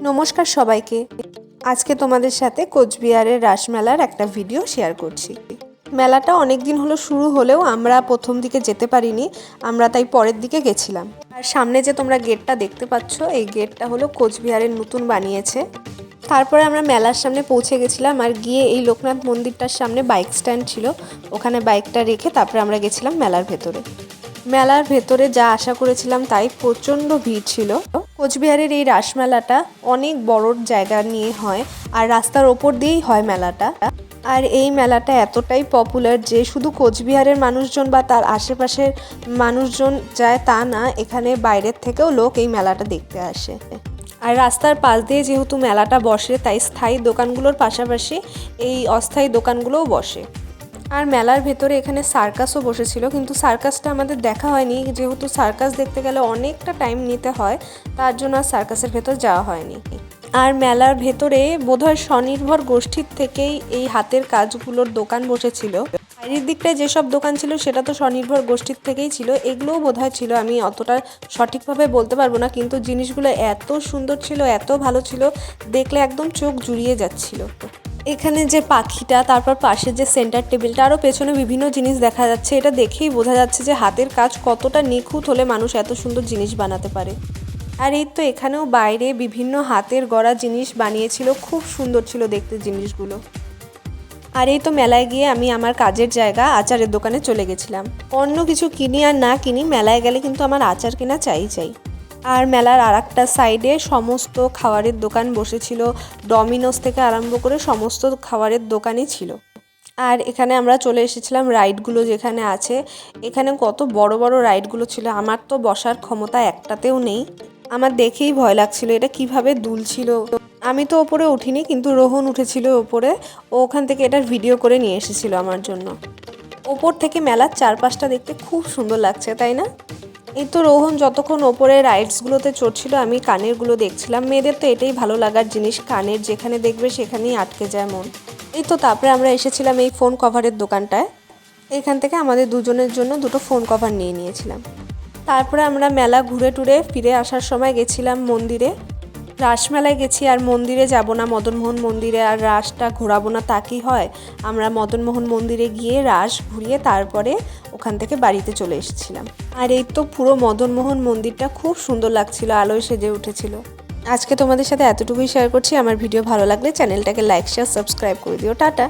নমস্কার সবাইকে। আজকে তোমাদের সাথে কোচবিহারের রাসমেলার একটা ভিডিও শেয়ার করছি। মেলাটা অনেক দিন হলো শুরু হলেও আমরা প্রথম দিকে যেতে পারিনি, আমরা তাই পরের দিকে গেছিলাম। আর সামনে যে তোমরা গেটটা দেখতে পাচ্ছ, এই গেটটা হলো কোচবিহারের নতুন বানিয়েছে। তারপরে আমরা মেলার সামনে পৌঁছে গেছিলাম, আর গিয়ে এই লোকনাথ মন্দিরটার সামনে বাইক স্ট্যান্ড ছিল, ওখানে বাইকটা রেখে তারপরে আমরা গেছিলাম মেলার ভেতরে। মেলার ভেতরে যা আশা করেছিলাম তাই, প্রচণ্ড ভিড় ছিল। কোচবিহারের এই রাসমেলাটা অনেক বড় জায়গা নিয়ে হয়, আর রাস্তার ওপর দিয়েই হয় মেলাটা। আর এই মেলাটা এতটাই পপুলার যে শুধু কোচবিহারের মানুষজন বা তার আশেপাশের মানুষজন যায় তা না, এখানে বাইরের থেকেও লোক এই মেলাটা দেখতে আসে। আর রাস্তার পাশ দিয়ে যেহেতু মেলাটা বসে, তাই স্থায়ী দোকানগুলোর পাশাপাশি এই অস্থায়ী দোকানগুলোও বসে। আর মেলার ভেতরে এখানে সার্কাসও বসেছিল, কিন্তু সার্কাসটা আমাদের দেখা হয়নি, যেহেতু সার্কাস দেখতে গেলে অনেকটা টাইম নিতে হয়, তার জন্য আর সার্কাসের ভেতর যাওয়া হয়নি। আর মেলার ভেতরে বোধহয় স্বনির্ভর গোষ্ঠীর থেকেই এই হাতের কাজগুলোর দোকান বসেছিল। বাইরের দিকটায় যেসব দোকান ছিল সেটা তো স্বনির্ভর গোষ্ঠীর থেকেই ছিল, এগুলোও বোধহয় ছিল, আমি অতটা সঠিকভাবে বলতে পারবো না, কিন্তু জিনিসগুলো এত সুন্দর ছিল, এত ভালো ছিল, দেখলে একদম চোখ জুড়িয়ে যাচ্ছিল। এখানে যে পাখিটা, তারপর পাশে যে সেন্টার টেবিলটা, আরও পেছনে বিভিন্ন জিনিস দেখা যাচ্ছে। এটা দেখেই বোঝা যাচ্ছে যে হাতের কাজ কতটা নিখুঁত হলে মানুষ এত সুন্দর জিনিস বানাতে পারে। আর এই তো এখানেও বাইরে বিভিন্ন হাতের গড়া জিনিস বানিয়েছিল, খুব সুন্দর ছিল দেখতে জিনিসগুলো। আর এই তো মেলায় গিয়ে আমি আমার কাজের জায়গা আচারের দোকানে চলে গেছিলাম। অন্য কিছু কিনি আর না কিনি, মেলায় গেলে কিন্তু আমার আচার কেনা চাই। আর মেলার আর একটা সাইডে সমস্ত খাবারের দোকান বসেছিল, ডমিনোস থেকে আরম্ভ করে সমস্ত খাবারের দোকানই ছিল। আর এখানে আমরা চলে এসেছিলাম রাইডগুলো যেখানে আছে। এখানে কত বড় বড় রাইডগুলো ছিল, আমার তো বসার ক্ষমতা একটাতেও নেই, আমার দেখেই ভয় লাগছিল এটা কিভাবে দুলছিল। আমি তো ওপরে উঠিনি, কিন্তু রোহন উঠেছিল ওপরে, ও ওখান থেকে এটার ভিডিও করে নিয়ে এসেছিল আমার জন্য। ওপর থেকে মেলার চারপাশটা দেখতে খুব সুন্দর লাগছে, তাই না? এই তো রোহন যতক্ষণ ওপরে রাইডসগুলোতে চড়ছিল, আমি কানেরগুলো দেখছিলাম। মেয়েদের তো এটাই ভালো লাগার জিনিস, কানের যেখানে দেখবে সেখানেই আটকে যায় মন। এই তো তারপরে আমরা এসেছিলাম এই ফোন কভারের দোকানটায়। এখান থেকে আমাদের দুজনের জন্য দুটো ফোন কভার নিয়ে নিয়েছিলাম। তারপরে আমরা মেলা ঘুরে টুরে ফিরে আসার সময় গেছিলাম মন্দিরে। রাসমেলায় গেছি আর মন্দিরে যাব না মদনমোহন মন্দিরে, আর রাসটা ঘোরাবো না তা কি হয়? আমরা মদনমোহন মন্দিরে গিয়ে রাস ঘুরিয়ে তারপরে ওখান থেকে বাড়িতে চলে এসেছিলাম। আর এই তো পুরো মদনমোহন মন্দিরটা খুব সুন্দর লাগছিল, আলোয় সেজে উঠেছিল। আজকে তোমাদের সাথে এতটুকুই শেয়ার করছি। আমার ভিডিও ভালো লাগলে চ্যানেলটাকে লাইক শেয়ার সাবস্ক্রাইব করে দিও। টাটা।